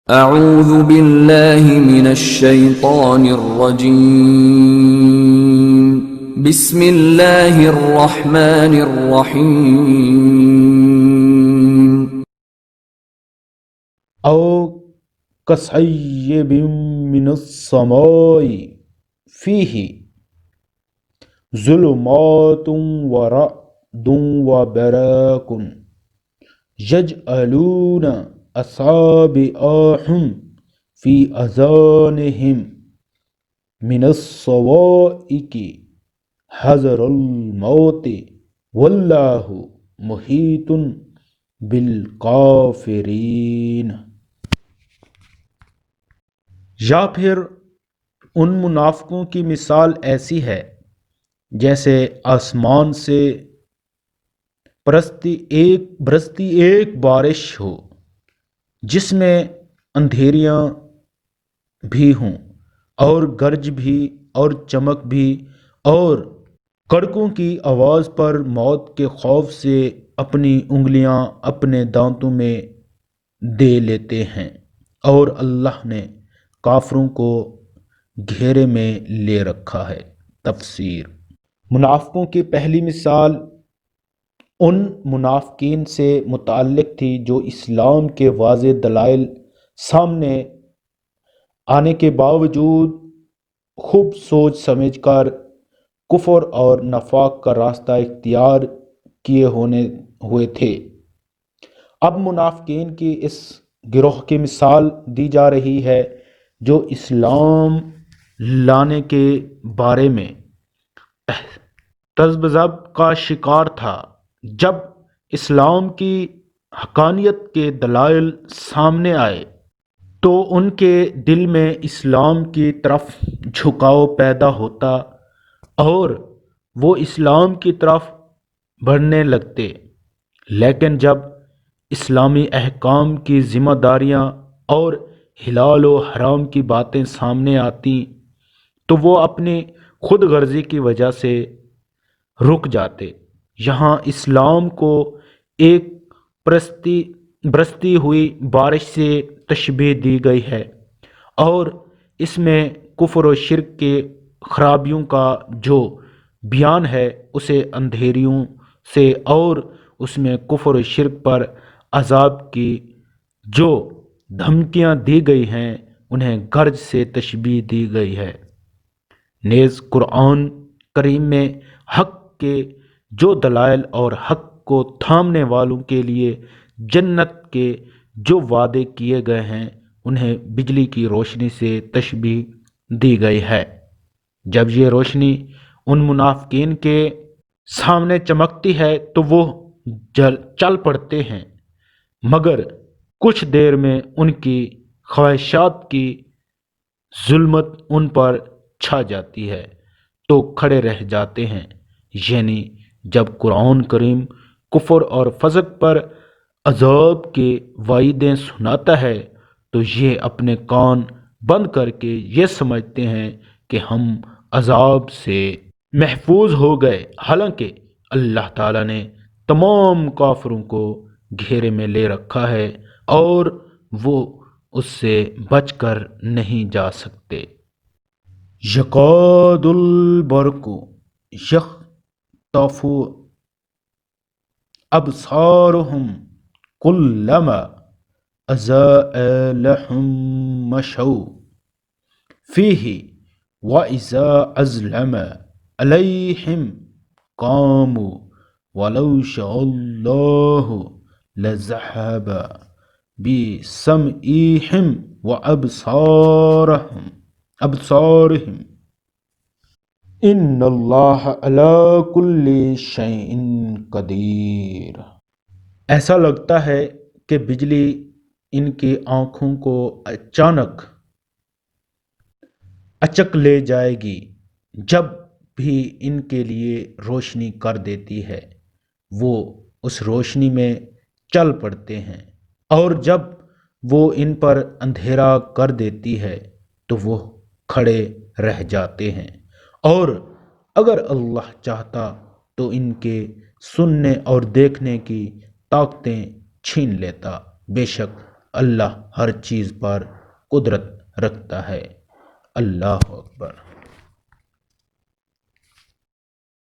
اعوذ باللہ من الشیطان الرجیم بسم اللہ الرحمن الرحیم او کصیب من السماء فیہ ظلمات ورعد وبرق یجعلون اصابعهم فی اذانہم من الصواعق حذر الموت واللہ محیط بالکافرین۔ یا پھر ان منافقوں کی مثال ایسی ہے جیسے آسمان سے برستی ایک بارش ہو جس میں اندھیریاں بھی ہوں اور گرج بھی اور چمک بھی، اور کڑکوں کی آواز پر موت کے خوف سے اپنی انگلیاں اپنے دانتوں میں دے لیتے ہیں، اور اللہ نے کافروں کو گھیرے میں لے رکھا ہے۔ تفسیر: منافقوں کی پہلی مثال ان منافقین سے متعلق تھی جو اسلام کے واضح دلائل سامنے آنے کے باوجود خوب سوچ سمجھ کر کفر اور نفاق کا راستہ اختیار کیے ہوئے تھے۔ اب منافقین کی اس گروہ کی مثال دی جا رہی ہے جو اسلام لانے کے بارے میں تذبذب کا شکار تھا۔ جب اسلام کی حقانیت کے دلائل سامنے آئے تو ان کے دل میں اسلام کی طرف جھکاؤ پیدا ہوتا اور وہ اسلام کی طرف بڑھنے لگتے، لیکن جب اسلامی احکام کی ذمہ داریاں اور حلال و حرام کی باتیں سامنے آتی تو وہ اپنی خود غرضی کی وجہ سے رک جاتے۔ یہاں اسلام کو ایک برستی ہوئی بارش سے تشبیہ دی گئی ہے، اور اس میں کفر و شرک کے خرابیوں کا جو بیان ہے اسے اندھیریوں سے، اور اس میں کفر و شرک پر عذاب کی جو دھمکیاں دی گئی ہیں انہیں گرج سے تشبیہ دی گئی ہے۔ نیز قرآن کریم میں حق کے جو دلائل اور حق کو تھامنے والوں کے لیے جنت کے جو وعدے کیے گئے ہیں انہیں بجلی کی روشنی سے تشبیہ دی گئی ہے۔ جب یہ روشنی ان منافقین کے سامنے چمکتی ہے تو وہ چل پڑتے ہیں، مگر کچھ دیر میں ان کی خواہشات کی ظلمت ان پر چھا جاتی ہے تو کھڑے رہ جاتے ہیں۔ یعنی جب قرآن کریم کفر اور فسق پر عذاب کے وعیدیں سناتا ہے تو یہ اپنے کان بند کر کے یہ سمجھتے ہیں کہ ہم عذاب سے محفوظ ہو گئے، حالانکہ اللہ تعالیٰ نے تمام کافروں کو گھیرے میں لے رکھا ہے اور وہ اس سے بچ کر نہیں جا سکتے۔ یکاد البرق یخطف ابصارهم کلما اضاء لهم مشوا فیہ وَإِذَا أَظْلَمَ عَلَيْهِمْ قَامُوا وَلَوْ شَاءَ اللَّهُ لَذَهَبَ بِسَمْعِهِمْ وَأَبْصَارِهِمْ إِنَّ اللَّهَ عَلَى كُلِّ شَيْءٍ قَدِيرٌ۔ ایسا لگتا ہے کہ بجلی ان کی آنکھوں کو اچک لے جائے گی جب بھی ان کے لیے روشنی کر دیتی ہے، وہ اس روشنی میں چل پڑتے ہیں، اور جب وہ ان پر اندھیرا کر دیتی ہے تو وہ کھڑے رہ جاتے ہیں، اور اگر اللہ چاہتا تو ان کے سننے اور دیکھنے کی طاقتیں چھین لیتا۔ بے شک اللہ ہر چیز پر قدرت رکھتا ہے۔ اللہ اکبر۔